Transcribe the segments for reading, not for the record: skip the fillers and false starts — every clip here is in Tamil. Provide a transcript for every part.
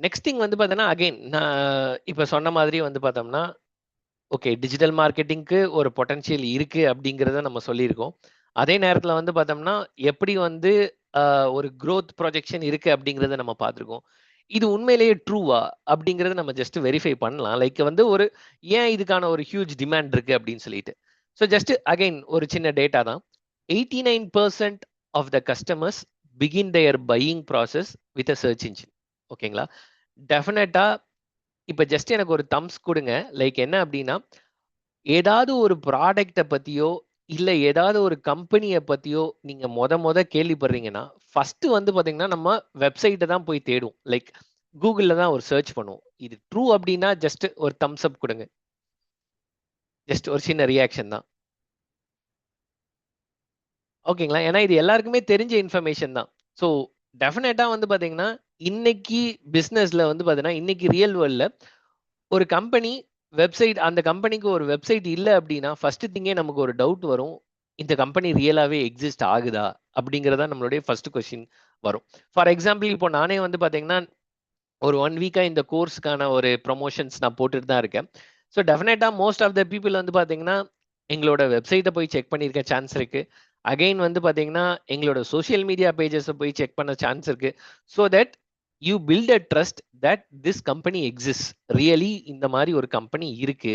நெக்ஸ்ட் திங் வந்து பார்த்தீங்கன்னா, அகைன் நான் இப்ப சொன்ன மாதிரி வந்து பார்த்தோம்னா, ஓகே டிஜிட்டல் மார்க்கெட்டிங்க்கு ஒரு பொட்டன்ஷியல் இருக்கு அப்படிங்கிறத நம்ம சொல்லியிருக்கோம். அதே நேரத்தில வந்து பார்த்தோம்னா, எப்படி வந்து ஒரு குரோத் ப்ரொஜெக்ஷன் இருக்கு அப்படிங்கிறத நம்ம பார்த்துருக்கோம். இது உண்மையிலேயே ட்ரூவா? அப்படிங்கிறத நம்ம ஜஸ்ட் வெரிஃபை பண்ணலாம். லைக் வந்து ஒரு ஏன் இதுக்கான ஒரு ஹியூஜ் டிமாண்ட் இருக்கு அப்படின்னு சொல்லிட்டு. ஸோ ஜஸ்ட் அகைன் ஒரு சின்ன டேட்டா தான். 89% of the customers begin their buying process with a search engine. ஓகேங்களா? டெஃபினட்டா இப்ப ஜஸ்ட் எனக்கு ஒரு தம்ப்ஸ் குடுங்க. லைக் என்ன அப்டின்னா, ஏதாவது ஒரு ப்ராடக்ட்ட பத்தியோ, இல்ல ஏதாவது ஒரு கம்பெனிய பத்தியோ நீங்க மொத கேள்விப்படுறீங்கன்னா, ஃபர்ஸ்ட் வந்து பாத்தீங்கன்னா, நம்ம வெப்சைட்ட தான் போய் தேடுவோம். லைக் Googleல தான் ஒரு சர்ச் பண்ணுவோம். இது ட்ரூ அப்டின்னா ஜஸ்ட் ஒரு தம்ப்ஸ் அப் குடுங்க. ஜஸ்ட் ஒரு சின்ன ரியாக்ஷன் தான். ஓகேங்களா? ஏன்னா இது எல்லாருக்குமே தெரிஞ்ச இன்ஃபர்மேஷன் தான். ஸோ டெஃபினட்டா வந்து பாத்தீங்கன்னா, இன்னைக்கு பிசினஸ்ல வந்து பாத்தீங்கன்னா, இன்னைக்கு ரியல் வேர்ல்ட்ல ஒரு கம்பெனி வெப்சைட் அந்த கம்பெனிக்கு ஒரு வெப்சைட் இல்ல அப்டின்னா, ஃபர்ஸ்ட் திங்கே நமக்கு ஒரு டவுட் வரும். இந்த கம்பெனி ரியலாவே எக்ஸிஸ்ட் ஆகுதா? அப்படிங்கிறது தான் நம்மளுடைய ஃபர்ஸ்ட் கொஸ்டின் வரும். ஃபார் எக்ஸாம்பிள் இப்போ நானே வந்து பார்த்தீங்கன்னா, ஒரு 1 வீக்கா இந்த கோர்ஸ்க்கான ஒரு ப்ரமோஷன்ஸ் நான் போட்டுட்டு தான் இருக்கேன். ஸோ டெஃபினட்டா மோஸ்ட் ஆஃப் த பீப்பிள் வந்து பார்த்தீங்கன்னா, எங்களோட வெப்சைட்ட போய் செக் பண்ணியிருக்க சான்ஸ் இருக்கு. அகைன் வந்து பார்த்தீங்கன்னா, எங்களோட சோசியல் மீடியா பேஜஸ போய் செக் பண்ண சான்ஸ் இருக்கு. So that you build a trust that this company exists. Really இந்த மாரி ஒரு கம்பெனி இருக்கு.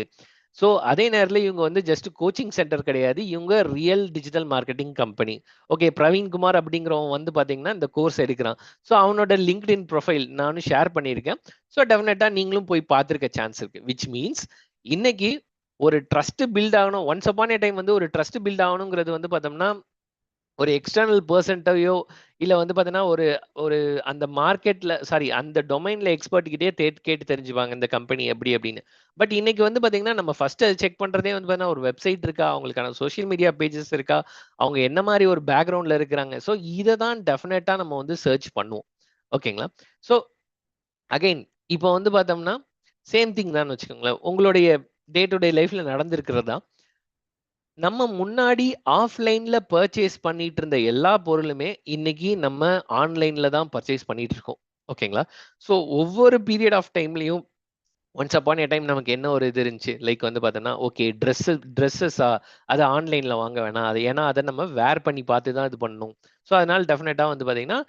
ஸோ அதே நேரத்தில இவங்க வந்து ஜஸ்ட் கோச்சிங் சென்டர் கிடையாது. இவங்க real digital marketing company. Okay Praveen Kumar அப்படிங்கிறவன் வந்து பார்த்தீங்கன்னா, இந்த கோர்ஸ் எடுக்கிறான். ஸோ அவனோட லிங்க்டின் ப்ரொஃபைல் நானும் ஷேர் பண்ணியிருக்கேன். ஸோ டெஃபினட்டா நீங்களும் போய் பார்த்துருக்க சான்ஸ் இருக்கு. விச் மீன்ஸ் இன்னைக்கு ஒரு ட்ரஸ்ட் பில்ட் ஆகணும். ஒன்ஸ் அப்பான் எ டைம் வந்து ஒரு ட்ரஸ்ட் பில்ட் ஆகணுங்கிறது வந்து பார்த்தோம்னா, ஒரு எக்ஸ்டர்னல் பெர்சன்ட்டயோ இல்ல வந்து பார்த்தீங்கன்னா, ஒரு ஒரு அந்த மார்க்கெட்ல சாரி அந்த டொமைன்ல எக்ஸ்பர்ட் கிட்டயே கேட்டு தெரிஞ்சுப்பாங்க இந்த கம்பெனி எப்படி அப்படின்னு. பட் இன்னைக்கு வந்து பார்த்தீங்கன்னா, நம்ம ஃபர்ஸ்ட் செக் பண்றதே வந்து பார்த்தீங்கன்னா, ஒரு வெப்சைட் இருக்கா? அவங்களுக்கான சோசியல் மீடியா பேஜஸ் இருக்கா? அவங்க என்ன மாரி ஒரு பேக்கிரவுண்ட்ல இருக்கிறாங்க? ஸோ இத தான் டெஃபினட்டா நம்ம வந்து சர்ச் பண்ணுவோம். ஓகேங்களா? ஸோ அகைன் இப்போ வந்து பார்த்தோம்னா, சேம் திங் தான்னு வச்சுக்கோங்களேன். உங்களுடைய டே டூ டே லைஃப்ல நடந்திருக்கிறது தான். நம்ம முன்னாடி ஆஃப்லைன்ல பர்ச்சேஸ் பண்ணிட்டு இருந்த எல்லா பொருளுமே இன்னைக்கு நம்ம ஆன்லைன்ல தான் பர்ச்சேஸ் பண்ணிட்டு இருக்கோம். ஓகேங்களா? ஸோ ஒவ்வொரு பீரியட் ஆஃப் டைம்லயும் ஒன்ஸ் அப்பான் எ டைம் நமக்கு என்ன ஒரு இது இருந்துச்சு. லைக் வந்து பார்த்தோம்னா, ஓகே ட்ரெஸ்ஸஸா அது ஆன்லைன்ல வாங்க வேணாம். அது ஏன்னா அத நம்ம வேர் பண்ணி பார்த்து தான் இது பண்ணணும். ஸோ அதனால டெஃபினட்டா வந்து பார்த்தீங்கன்னா,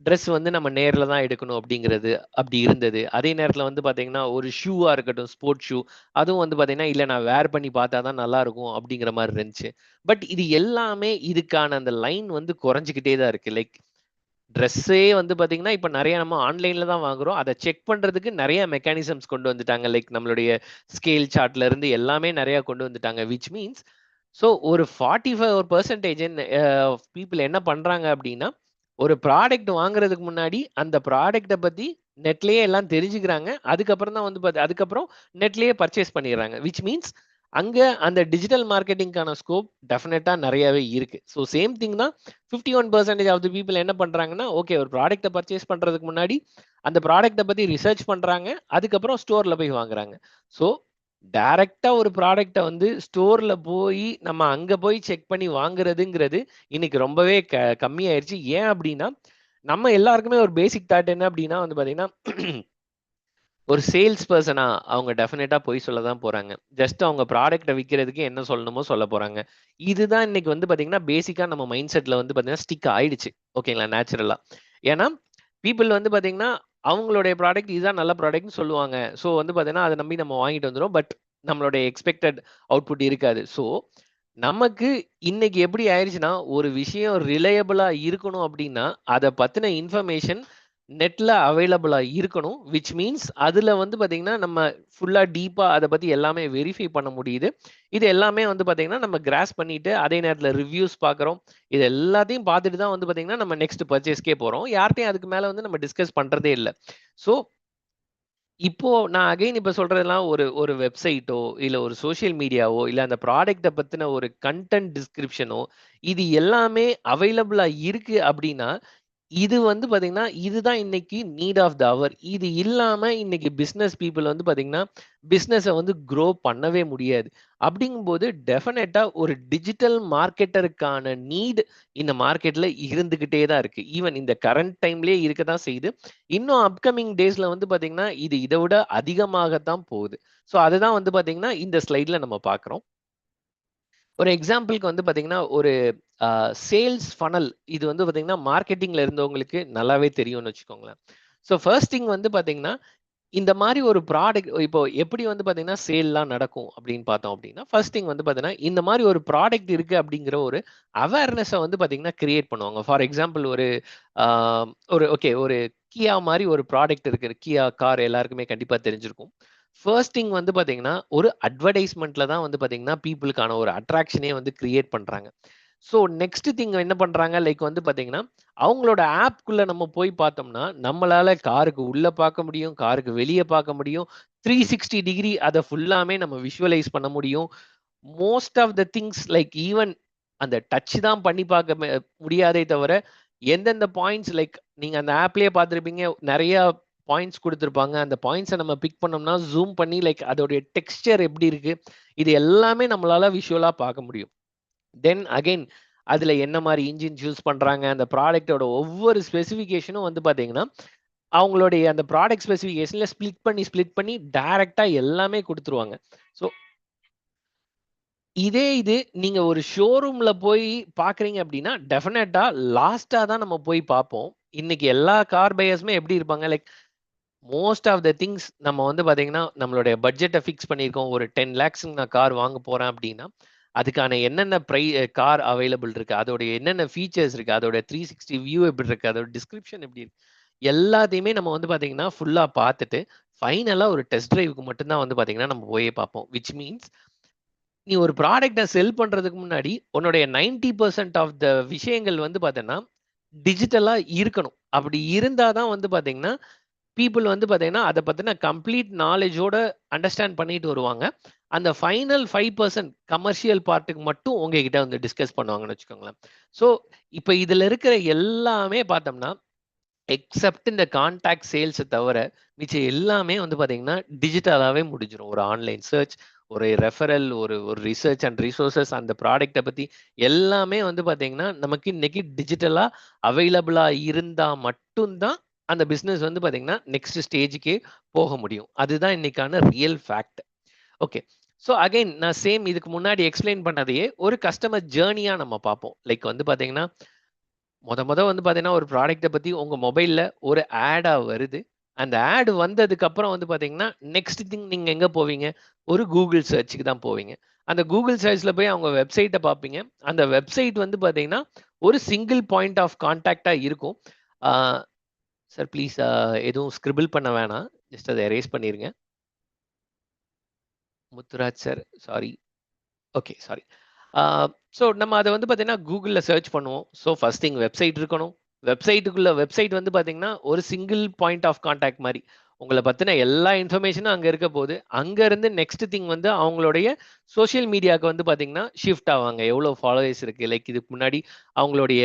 ட்ரெஸ் வந்து நம்ம நேர்ல தான் எடுக்கணும் அப்படிங்கிறது அப்படி இருந்தது. அதே நேரத்தில வந்து பார்த்தீங்கன்னா, ஒரு ஷூவா இருக்கட்டும், ஸ்போர்ட்ஸ் ஷூ அதுவும் வந்து பார்த்தீங்கன்னா, இல்ல நான் வேர் பண்ணி பார்த்தா தான் நல்லாருக்கும் அப்படிங்கிற மாரி இருந்துச்சு. பட் இது எல்லாமே இதுக்கான அந்த லைன் வந்து குறைஞ்சுக்கிட்டே தான் இருக்கு. லைக் ட்ரெஸ்ஸே வந்து பார்த்தீங்கன்னா, இப்ப நெறைய நம்ம ஆன்லைன்ல தான் வாங்குறோம். அத செக் பண்றதுக்கு நெறைய மெக்கானிசம்ஸ் கொண்டு வந்துட்டாங்க. லைக் நம்மளுடைய ஸ்கேல் சார்ட்ல இருந்து எல்லாமே நெறைய கொண்டு வந்துட்டாங்க. விச் மீன்ஸ் ஸோ ஒரு 45% பீப்பிள் என்ன பண்றாங்க அப்டின்னா, ஒரு ப்ராடக்ட் வாங்குறதுக்கு முன்னாடி அந்த ப்ராடக்ட்ட பத்தி நெட்லயே எல்லாம் தெரிஞ்சுக்கிறாங்க. அதுக்கப்புறம் தான் வந்து அதுக்கப்புறம் நெட்லயே பர்ச்சேஸ் பண்ணிர்றாங்க. விச் மீன்ஸ் அங்க அந்த டிஜிட்டல் மார்க்கெட்டிங்க்கான ஸ்கோப் டெஃபினட்டா நெறையாவே இருக்கு. ஸோ சேம் திங் தான் 51% ஆஃப் தி பீப்பிள் என்ன பண்றாங்கன்னா, ஓகே ஒரு ப்ராடக்ட்ட பர்ச்சேஸ் பண்றதுக்கு முன்னாடி அந்த ப்ராடக்ட்ட பத்தி ரிசர்ச் பண்றாங்க. அதுக்கப்புறம் ஸ்டோர்ல போய் வாங்குறாங்க. ஸோ டைரக்ட்டா ஒரு ப்ராடக்ட்ட வந்து ஸ்டோர்ல போயி, நம்ம அங்க போய் செக் பண்ணி வாங்குறதுங்கிறது, இன்னைக்கு ரொம்பவே கம்மியாயிருச்சு. ஏன் அப்டின்னா, நம்ம எல்லாருக்குமே ஒரு பேசிக் தாட் என்ன அப்டின்னா வந்து பாத்தீங்கன்னா, ஒரு சேல்ஸ் பெர்சனா அவங்க டெஃபினட்டா பொய் சொல்ல தான் போறாங்க. ஜஸ்ட் அவங்க ப்ராடக்ட்ட விக்கிறதுக்கு என்ன சொல்லணுமோ சொல்லப் போறாங்க. இதுதான் இன்னைக்கு வந்து பாத்தீங்கன்னா, பேசிக்கா நம்ம மைண்ட் செட்ல வந்து பாத்தீங்கன்னா, ஸ்டிக் ஆயிடுச்சு. ஓகேங்களா? நேச்சுரலா. ஏன்னா, பீப்பிள் வந்து பாத்தீங்கன்னா, அவங்களுடைய ப்ராடக்ட் இதுதான் நல்ல ப்ராடக்ட்ன்னு சொல்லுவாங்க. ஸோ வந்து பாத்தீங்கன்னா, அத நம்பி நம்ம வாங்கிட்டு வந்துருவோம். பட் நம்மளுடைய எக்ஸ்பெக்டட் அவுட்புட் இருக்காது. ஸோ நமக்கு இன்னைக்கு எப்படி ஆயிருச்சுன்னா, ஒரு விஷயம் ரிலையபிளா இருக்கணும் அப்படின்னா, அத பத்தின இன்ஃபர்மேஷன் நெட்ல அவைலபிளா இருக்கணும். விச் மீன்ஸ் அதுல வந்து பாத்தீங்கன்னா, நம்ம ஃபுல்லா டீப்பா அத பத்தி எல்லாமே வெரிஃபை பண்ண முடியுது. இது எல்லாமே வந்து பாத்தீங்கன்னா, நம்ம கிராஸ்ப் பண்ணிட்டு, அதே நேரத்துல ரிவ்யூஸ் பாக்குறோம். இது எல்லாத்தையும் பாத்துட்டு தான் வந்து பாத்தீங்கன்னா, நம்ம நெக்ஸ்ட் பர்ச்சேஸ்க்கே போறோம். யார்ட்டயும் அதுக்கு மேல வந்து நம்ம டிஸ்கஸ் பண்றதே இல்ல. ஸோ இப்போ நான் அகைன் இப்ப சொல்றதெல்லாம் ஒரு ஒரு வெப்சைட்டோ, இல்ல ஒரு சோசியல் மீடியாவோ, இல்ல அந்த ப்ராடக்ட்ட பத்தின ஒரு கன்டென்ட் டிஸ்கிரிப்ஷனோ, இது எல்லாமே அவைலபிளா இருக்கு அப்டின்னா, இது வந்து பாத்தீங்கன்னா, இதுதான் இன்னைக்கு நீட் ஆஃப் த ஹவர். இது இல்லாம இன்னைக்கு பிசினஸ் பீப்பிள் வந்து பாத்தீங்கன்னா, பிசினஸ வந்து குரோ பண்ணவே முடியாது. அப்படிங்கும்போது டெஃபினட்டா ஒரு டிஜிட்டல் மார்க்கெட்டருக்கான நீட் இந்த மார்க்கெட்ல இருந்துகிட்டே தான் இருக்கு. ஈவன் இந்த கரண்ட் டைம்லயே இருக்க தான் செய்யுது. இன்னும் அப்கமிங் டேஸ்ல வந்து பாத்தீங்கன்னா, இது இத விட அதிகமாகத்தான் போகுது. ஸோ அதுதான் வந்து பாத்தீங்கன்னா, இந்த ஸ்லைட்ல நம்ம பார்க்கிறோம். ஒரு எக்ஸாம்பிள்க்கு வந்து பாத்தீங்கன்னா, ஒரு சேல்ஸ் ஃபனல் இது வந்து பாத்தீங்கன்னா, மார்க்கெட்டிங்ல இருந்தவங்களுக்கு நல்லாவே தெரியும்னு வச்சுக்கோங்களேன். ஸோ ஃபர்ஸ்ட் திங் வந்து பாத்தீங்கன்னா, இந்த மாரி ஒரு ப்ராடக்ட் இப்போ எப்படி வந்து பாத்தீங்கன்னா, சேல்லாம் நடக்கும் அப்படின்னு பார்த்தோம் அப்படின்னா, ஃபர்ஸ்ட் திங் வந்து பாத்தீங்கன்னா, இந்த மாரி ஒரு ப்ராடக்ட் இருக்கு அப்படிங்கிற ஒரு அவேர்னஸ வந்து பாத்தீங்கன்னா, கிரியேட் பண்ணுவாங்க. ஃபார் எக்ஸாம்பிள் ஆ ஒரு கியா மாரி ஒரு ப்ராடக்ட் இருக்கு. கியா கார் எல்லாருக்குமே கண்டிப்பா தெரிஞ்சிருக்கும். ஃபர்ஸ்ட் திங் வந்து பாத்தீங்கன்னா, ஒரு அட்வர்டைஸ்மென்ட்ல தான் வந்து பாத்தீங்கன்னா, பீப்பிள்க்கான ஒரு அட்ராக்ஷனே வந்து கிரியேட் பண்றாங்க. ஸோ நெக்ஸ்ட் திங் என்ன பண்றாங்க, லைக் வந்து பாத்தீங்கன்னா, அவங்களோட ஆப்க்குள்ள நம்ம போய் பார்த்தோம்னா, நம்மளால காருக்கு உள்ள பார்க்க முடியும், காருக்கு வெளிய பார்க்க முடியும். 360 டிகிரி அத ஃபுல்லாமே நம்ம விஷுவலைஸ் பண்ண முடியும். Most of the things like even அந்த டச் தான் பண்ணி பார்க்க முடியாதே தவிர, எந்தெந்த பாயிண்ட்ஸ் லைக் நீங்க அந்த ஆப்லயே பார்த்திருப்பீங்க. நெறைய பாயிண்ட்ஸ் குடுத்திருப்பாங்க. அந்த பாயிண்ட்ஸ நம்ம பிக் பண்ணோம்னா, ஜூம் பண்ணி லைக் அதோடைய டெக்ஸ்சர் எப்படி இருக்கு? இது எல்லாமே நம்மளால விஷுவலா பார்க்க முடியும். தென் அகைன் அதுல என்ன மாரி இன்ஜின் சூஸ் பண்றாங்க, அந்த ப்ராடக்ட்டோட ஒவ்வொரு ஸ்பெசிஃபிகேஷனும் வந்து பார்த்தீங்கன்னா, அவங்களுடைய அந்த ப்ராடக்ட் ஸ்பெசிஃபிகேஷன்ல ஸ்ப்ளிட் பண்ணி டைரக்ட்டா எல்லாமே குடுத்துருவாங்க. ஸோ இதே இது நீங்க ஒரு ஷோரூம்ல போய் பார்க்குறீங்க அப்டின்னா, டெஃபினட்டா லாஸ்ட்டா தான் நம்ம போய் பார்ப்போம். இன்னைக்கு எல்லா கார் பையர்ஸுமே எப்படி இருப்பாங்க, like most of the things நம்ம வந்து பார்த்தீங்கன்னா, நம்மளுடைய பட்ஜெட்ட ஃபிக்ஸ் பண்ணியிருக்கோம். ஒரு 10 லேக்ஸ்க்கு நான் கார் வாங்க போறேன் அப்டின்னா, அதுக்கான என்னென்ன கார் அவைலபிள் இருக்கு, அதோட என்னென்ன ஃபீச்சர்ஸ் இருக்கு, அதோட 360 வியூ எப்படி இருக்கு, அதோட டிஸ்கிரிப்ஷன் எப்படி இருக்கு, எல்லாத்தையுமே நம்ம வந்து பார்த்தீங்கன்னா, ஃபுல்லா பார்த்துட்டு, ஃபைனலா ஒரு டெஸ்ட் டிரைவ்க்கு மட்டும் தான் வந்து பார்த்தீங்கன்னா, நம்ம போயே பார்ப்போம். விச் மீன்ஸ் நீ ஒரு ப்ராடக்ட்ட செல் பண்றதுக்கு முன்னாடி, உன்னுடைய 90% ஆஃப் த விஷயங்கள் வந்து பார்த்தீங்கன்னா, டிஜிட்டலா இருக்கணும். அப்படி இருந்தா தான் வந்து பார்த்தீங்கன்னா, பீப்பிள் வந்து பார்த்தீங்கன்னா, அத பத்தின கம்ப்ளீட் நாலேட்ஜோட அண்டர்ஸ்டாண்ட் பண்ணிட்டு வருவாங்க. அந்த ஃபைனல் 5% கமர்ஷியல் பார்ட்டுக்கு மட்டும் உங்ககிட்ட வந்து டிஸ்கஸ் பண்ணுவாங்கன்னு வச்சுக்கோங்களேன். ஸோ, இப்ப இதுல இருக்கிற எல்லாமே பார்த்தோம்னா, எக்செப்ட் இந்த கான்டாக்ட் சேல்ஸ தவிர, மிச்சம் எல்லாமே வந்து பார்த்தீங்கன்னா, டிஜிட்டலாவே முடிஞ்சிரும். ஒரு ஆன்லைன் சர்ச், ஒரு ரெஃபரல், ஒரு ஒரு ரிசர்ச் அண்ட் ரிசோர்ஸஸ் அந்த ப்ராடக்ட்ட பத்தி எல்லாமே வந்து பார்த்தீங்கன்னா, நமக்கு இன்னைக்கு டிஜிட்டலா அவைலபிளா இருந்தா மட்டும் தான், அந்த பிசினஸ் வந்து பார்த்தீங்கன்னா, நெக்ஸ்ட் ஸ்டேஜ்க்கே போக முடியும். அதுதான் இன்னைக்கான real fact. Okay. So again நான் சேம் இதுக்கு முன்னாடி எக்ஸ்ப்ளைன் பண்ணதையே ஒரு கஸ்டமர் ஜர்னியா நம்ம பார்ப்போம். லைக் வந்து பார்த்தீங்கன்னா மொத வந்து பார்த்தீங்கன்னா, ஒரு ப்ராடக்ட்ட பத்தி உங்க மொபைல்ல ஒரு ஆடா வருது. அந்த ஆட் வந்ததுக்கு அப்புறம் வந்து பார்த்தீங்கன்னா, நெக்ஸ்ட் திங் நீங்க எங்க போவீங்க? ஒரு கூகுள் சர்ச்சுக்கு தான் போவீங்க. அந்த கூகுள் சர்ச்ல போய் அவங்க வெப்சைட்ட பார்ப்பீங்க. அந்த வெப்சைட் வந்து பார்த்தீங்கன்னா, ஒரு சிங்கிள் பாயிண்ட் ஆஃப் கான்டாக்ட்டா இருக்கும். ஆ சார் ப்ளீஸ் எதுவும் ஸ்கிரிபிள் பண்ண வேணாம். ஜஸ்ட் அத எரேஸ் பண்ணிருங்க. Muthuraj sir sorry. Okay. Sorry. ஆ ஸோ நம்ம அத வந்து பார்த்தீங்கன்னா, Googleல சர்ச் பண்ணுவோம். ஸோ ஃபர்ஸ்ட் திங் வெப்சைட் இருக்கணும். வெப்சைட் வந்து பார்த்தீங்கன்னா, ஒரு சிங்கிள் பாயிண்ட் ஆஃப் கான்டாக்ட் மாரி. உங்கள பத்தின எல்லா இன்ஃபர்மேஷனும் அங்க இருக்க போது. அங்க இருந்து நெக்ஸ்ட் திங் வந்து அவங்களுடைய சோசியல் மீடியாக்கு வந்து பார்த்தீங்கன்னா, ஷிஃப்ட் ஆவாங்க. எவ்வளோ ஃபாலோவர்ஸ் இருக்கு. லைக் இதுக்கு முன்னாடி அவங்களுடைய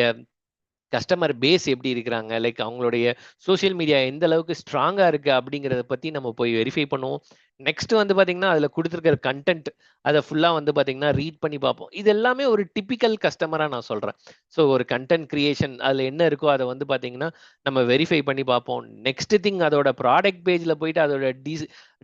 கஸ்டமர் பேஸ் எப்படி இருக்கிறாங்க? லைக் அவங்களுடைய சோசியல் மீடியா எந்த அளவுக்கு ஸ்ட்ராங்கா இருக்கு அப்படிங்கிறத பத்தி நம்ம போய் வெரிஃபை பண்ணுவோம். நெக்ஸ்ட் வந்து பார்த்தீங்கன்னா, அதில குடுத்திருக்கிற கன்டென்ட் அத ஃபுல்லா வந்து பார்த்தீங்கன்னா, ரீட் பண்ணி பார்ப்போம். இது எல்லாமே ஒரு டிப்பிக்கல் கஸ்டமரா நான் சொல்றேன். ஸோ ஒரு கன்டென்ட் கிரியேஷன் அதில என்ன இருக்கோ அத வந்து பார்த்தீங்கன்னா, நம்ம வெரிஃபை பண்ணி பார்ப்போம். நெக்ஸ்ட் திங் அதோட ப்ராடக்ட் பேஜ்ல போயிட்டு அதோட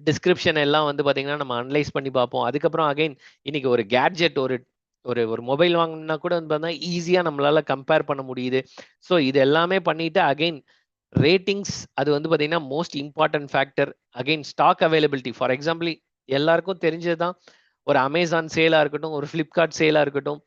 டிஸ்கிரிப்ஷன் எல்லாம் வந்து பார்த்தீங்கன்னா, நம்ம அனலைஸ் பண்ணி பார்ப்போம். அதுக்கப்புறம் அகைன் இன்னைக்கு ஒரு கேட்ஜெட் ஒரு ஒரு ஒரு மொபைல் வாங்கணும்னா கூட வந்து பார்த்தீங்கன்னா, ஈஸியா நம்மளால கம்பேர் பண்ண முடியுது. ஸோ இது எல்லாமே பண்ணிட்டு அகைன் ரேட்டிங்ஸ் அது வந்து பார்த்தீங்கன்னா, most important factor. Again stock availability. For example எல்லாருக்கும் தெரிஞ்சது தான். ஒரு Amazon சேலா இருக்கட்டும், ஒரு Flipkart சேலா இருக்கட்டும்.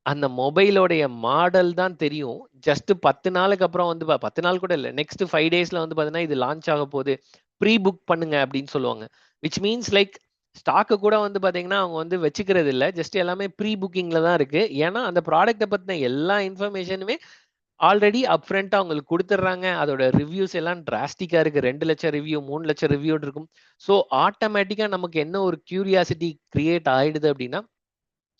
அந்த மொபைலோடைய மாடல் தான் தெரியும். ஜஸ்ட் 10 நாளுக்கு அப்புறம் வந்து 10 நாள் கூட இல்ல. நெக்ஸ்ட் 5 டேஸ்ல வந்து பார்த்தீங்கன்னா, இது லான்ச் ஆக போது. ப்ரீ புக் பண்ணுங்க அப்படின்னு சொல்லுவாங்க. விச் மீன்ஸ் லைக் ஸ்டாக் கூட வந்து பார்த்தீங்கன்னா, அவங்க வந்து வச்சுக்கிறது இல்ல. ஜஸ்ட் எல்லாமே ப்ரீ புக்கிங்ல தான் இருக்கு. ஏன்னா, அந்த ப்ராடக்ட்ட பத்தின எல்லா இன்ஃபர்மேஷனுமே ஆல்ரெடி அப்ஃப்ரண்ட்டா உங்களுக்கு குடுத்துடுறாங்க. அதோட ரிவ்யூஸ் எல்லாம் டிராஸ்டிக்கா இருக்கு. 2,00,000 ரிவ்யூ, 3,00,000 ரிவ்யூன்னு இருக்கும். ஸோ ஆட்டோமேட்டிக்கா நமக்கு என்ன ஒரு கியூரியாசிட்டி கிரியேட் ஆயிடுது அப்படின்னா,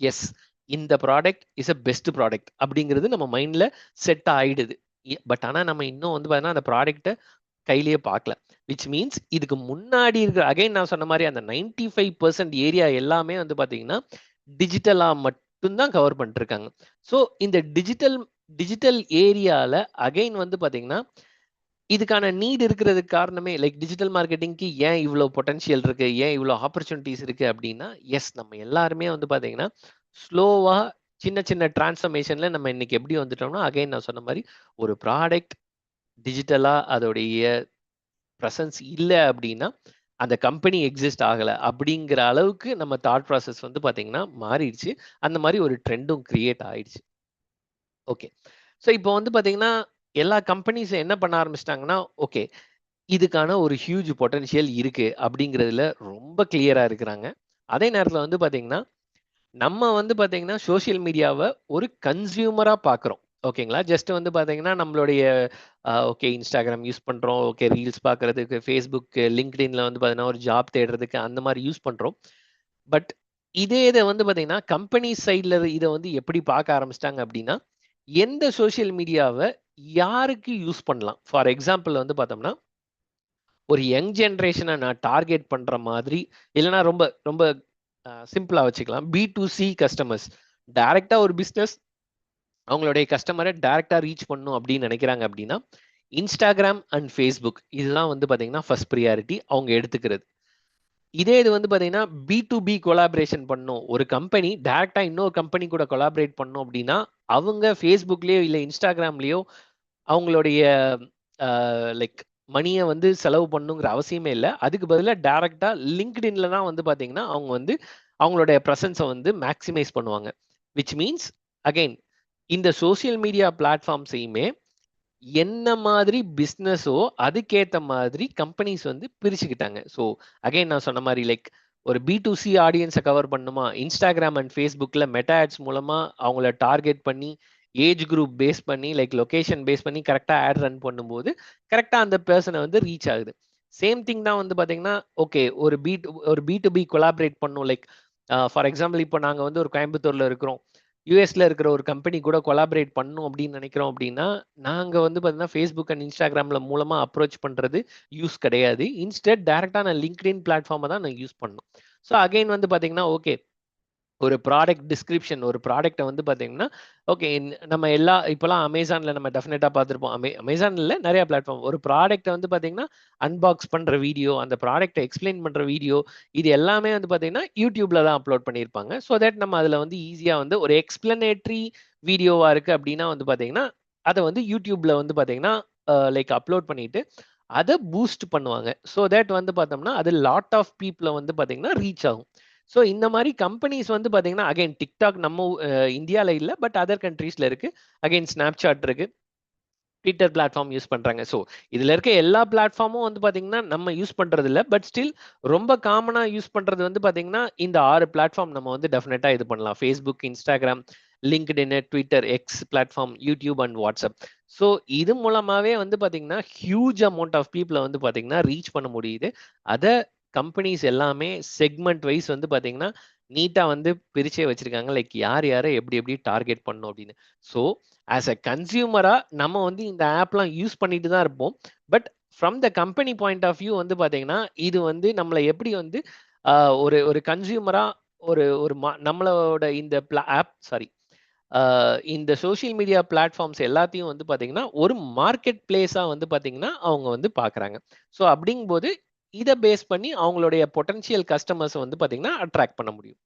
எஸ் இந்த ப்ராடக்ட் இஸ் பெஸ்ட் ப்ராடக்ட் அப்படிங்கிறது நம்ம மைண்ட்ல செட் ஆயிடுது. பட் ஆனா நம்ம இன்னும் வந்து பார்த்தீங்கன்னா அந்த ப்ராடக்ட்ட கையிலேயே பார்க்கல. விச் மீன்ஸ் இதுக்கு முன்னாடி இருக்கிற அகைன் நான் சொன்ன மாரி அந்த 95% ஏரியா எல்லாமே வந்து பார்த்தீங்கன்னா, டிஜிட்டலா மட்டும் தான் கவர் பண்ணிட்டுருக்காங்க. ஸோ இந்த டிஜிட்டல் டிஜிட்டல் ஏரியால அகைன் வந்து பார்த்தீங்கன்னா, இதுக்கான நீட் இருக்கிறதுக்கு காரணமே லைக் டிஜிட்டல் மார்க்கெட்டிங்க்கு ஏன் இவ்ளோ பொட்டன்ஷியல் இருக்கு? ஏன் இவ்ளோ ஆப்பர்ச்சுனிட்டீஸ் இருக்கு அப்டின்னா, எஸ் நம்ம எல்லாருமே வந்து பார்த்தீங்கன்னா, ஸ்லோவா சின்ன சின்ன டிரான்ஸ்ஃபர்மேஷன்ல நம்ம இன்னைக்கு எப்படி வந்துட்டோம்னா, அகைன் நான் சொன்ன மாரி ஒரு ப்ராடக்ட் டிஜிட்டலா அதோடைய பிரசன்ஸ் இல்ல அப்டின்னா, அந்த கம்பெனி எக்ஸிஸ்ட் ஆகல. அப்படிங்கிற அளவுக்கு நம்ம தாட் ப்ராசஸ் வந்து பார்த்தீங்கன்னா மாறிடுச்சு. அந்த மாரி ஒரு ட்ரெண்டும் கிரியேட் ஆயிடுச்சு. ஓகே. ஸோ இப்போ வந்து பார்த்தீங்கன்னா, எல்லா கம்பெனிஸும் என்ன பண்ண ஆரம்பிச்சுட்டாங்கன்னா, ஓகே இதுக்கான ஒரு ஹியூஜ் பொட்டன்ஷியல் இருக்கு அப்படிங்கிறதுல ரொம்ப கிளியரா இருக்கிறாங்க. அதே நேரத்தில வந்து பார்த்தீங்கன்னா, நம்ம வந்து பார்த்தீங்கன்னா, சோசியல் மீடியாவ ஒரு கன்சியூமரா பார்க்குறோம். ஓகேங்களா? ஜஸ்ட் வந்து பார்த்தீங்கன்னா, நம்மளுடைய ஓகே Instagram யூஸ் பண்றோம். ஓகே ரீல்ஸ் பார்க்கறதுக்கு, Facebook, LinkedInல வந்து பார்த்தீங்கன்னா, ஒரு ஜாப் தேடுறதுக்கு அந்த மாரி யூஸ் பண்றோம். பட் இதே இத வந்து பார்த்தீங்கன்னா, கம்பெனி சைட்ல இத வந்து எப்படி பார்க்க ஆரம்பிச்சுட்டாங்க அப்படின்னா, எந்த சோசியல் மீடியாவ யாருக்கு யூஸ் பண்ணலாம்? ஃபார் எக்ஸாம்பிள் வந்து பார்த்தோம்னா, ஒரு யங் ஜெனரேஷன நான் டார்கெட் பண்ற மாதிரி, இல்லன்னா ரொம்ப ரொம்ப சிம்பிளா வச்சுக்கலாம். B2C customers. டைரக்ட்டா ஒரு பிசினஸ் அவங்களுடைய கஸ்டமர டைரக்ட்டா ரீச் பண்ணணும் அப்படின்னு நினைக்கிறாங்க அப்படின்னா, Instagram அண்ட் Facebook இதுதான் வந்து பார்த்தீங்கன்னா, ஃபர்ஸ்ட் பிரியாரிட்டி அவங்க எடுத்துக்கிறது. இதே இது வந்து பார்த்தீங்கன்னா, B2B கொலாபரேஷன் பண்ணணும். ஒரு கம்பெனி டைரக்ட்டா இன்னொரு கம்பெனி கூட கொலாபரேட் பண்ணணும் அப்படின்னா, அவங்க Facebookலயோ இல்ல Instagramலயோ அவங்களுடைய அ லைக் மணிய வந்து செலவு பண்ணணுங்கிற அவசியமே இல்ல. அதுக்கு பதிலா டைரக்ட்டா LinkedInல தான் வந்து பார்த்தீங்கன்னா, அவங்க வந்து அவங்களுடைய பிரசன்ஸ வந்து மேக்ஸிமைஸ் பண்ணுவாங்க. விச் மீன்ஸ் அகைன் இந்த சோசியல் மீடியா பிளாட்ஃபார்ம்ஸையுமே என்ன மாதிரி பிசினஸோ அதுக்கேத்த மாதிரி கம்பெனிஸ் வந்து பிரிச்சுக்கிட்டாங்க. ஸோ அகைன் நான் சொன்ன மாரி லைக் ஒரு B2C ஆடியன்ஸ கவர் பண்ணணுமா, Instagram அண்ட் Facebookல மெட்டா ஆட்ஸ் மூலமா அவங்கள டார்கெட் பண்ணி, ஏஜ் குரூப் பேஸ் பண்ணி, லைக் லொகேஷன் பேஸ் பண்ணி கரெக்ட்டா ஆட் ரன் பண்ணும்போது, கரெக்ட்டா அந்த பெர்சன வந்து ரீச் ஆகுது. சேம் திங் தான் வந்து பார்த்தீங்கன்னா, ஓகே ஒரு B2B கொலாபரேட் பண்ணணும். லைக் ஃபார் எக்ஸாம்பிள் இப்போ நாங்க வந்து ஒரு கோயம்புத்தூர்ல இருக்கிறோம். யுஎஸ்ல இருக்கிற ஒரு கம்பெனி கூட கொலாபரேட் பண்ணணும் அப்படின்னு நினைக்கிறோம் அப்படின்னா, நாங்க வந்து பார்த்தீங்கன்னா, Facebook அண்ட் Instagramல மூலமா அப்ரோச் பண்றது யூஸ் கிடையாது. இன்ஸ்டெட் டைரக்ட்டா நான் LinkedIn பிளாட்ஃபார்ம தான் நான் யூஸ் பண்ணணும். ஸோ அகைன் வந்து பார்த்தீங்கன்னா, ஓகே ஒரு ப்ராடக்ட் டிஸ்கிரிப்ஷன் ஒரு ப்ராடக்ட்ட வந்து பார்த்தீங்கன்னா, ஓகே நம்ம இப்பலாம் Amazonல நம்ம டெஃபினட்டா பார்த்திருப்போம். Amazon இல்ல நெறைய பிளாட்ஃபார்ம். ஒரு ப்ராடக்ட்ட வந்து பார்த்தீங்கன்னா, அன்பாக்ஸ் பண்ற வீடியோ, அந்த ப்ராடக்ட்ட எக்ஸ்ப்ளைன் பண்ற வீடியோ, இது எல்லாமே வந்து பார்த்தீங்கன்னா, YouTubeல தான் அப்லோட் பண்ணியிருப்பாங்க. ஸோ தட் நம்ம அதுல வந்து ஈஸியா வந்து ஒரு எக்ஸ்ப்ளனேட்டரி வீடியோவா இருக்கு அப்டின்னா வந்து பார்த்தீங்கன்னா, அத வந்து YouTubeல வந்து பார்த்தீங்கன்னா, லைக் அப்லோட் பண்ணிட்டு, அத பூஸ்ட் பண்ணுவாங்க. ஸோ தட் வந்து பார்த்தோம்னா, அது லாட் ஆஃப் பீப்பிள வந்து பார்த்தீங்கன்னா, ரீச் ஆகும். ஸோ இந்த மாரி கம்பெனிஸ் வந்து பார்த்தீங்கன்னா, அகைன் TikTok நம்ம இந்தியால இல்ல. பட் அதர் கண்ட்ரீஸ்ல இருக்கு. அகைன் Snapchat இருக்கு. Twitter பிளாட்ஃபார்ம் யூஸ் பண்றாங்க. ஸோ இதுல இருக்க எல்லா பிளாட்ஃபார்மும் வந்து பார்த்தீங்கன்னா, நம்ம யூஸ் பண்றது இல்ல. பட் ஸ்டில் ரொம்ப காமனா யூஸ் பண்றது வந்து பார்த்தீங்கன்னா, இந்த 6 பிளாட்ஃபார்ம் நம்ம வந்து டெஃபினட்டா இது பண்ணலாம். Facebook, Instagram, LinkedIn, Twitter, X platform, YouTube and WhatsApp. So இது மூலமாவே வந்து பார்த்தீங்கன்னா, ஹியூஜ் அமௌண்ட் ஆஃப் பீப்பிள வந்து பார்த்தீங்கன்னா, ரீச் பண்ண முடியுது. அத கம்பெனிஸ் எல்லாமே செக்மென்ட் வைஸ் வந்து பார்த்தீங்கன்னா, நீட்டா வந்து பிரிச்சே வச்சிருக்காங்க. லைக் யார் யார எப்படி எப்படி டார்கெட் பண்ணணும் அப்படின்னு. ஸோ ஆஸ் அ கன்சியூமரா நம்ம வந்து இந்த ஆப்லாம் யூஸ் பண்ணிட்டு தான் இருப்போம். But from the company point of view வந்து பார்த்தீங்கன்னா, இது வந்து நம்மள எப்படி வந்து அ ஒரு ஒரு கன்சியூமரா ஒரு ஒரு நம்மளோட இந்த ஆப் சாரி இந்த சோசியல் மீடியா பிளாட்ஃபார்ம்ஸ் எல்லாத்தையும் வந்து பார்த்தீங்கன்னா, ஒரு மார்க்கெட் பிளேஸா வந்து பார்த்தீங்கன்னா, அவங்க வந்து பார்க்குறாங்க. ஸோ அப்படிங்கும்போது இத பேஸ் பண்ணி அவங்களுடைய பொட்டன்ஷியல் கஸ்டமர்ஸ வந்து பார்த்தீங்கன்னா, அட்ராக்ட் பண்ண முடியும்.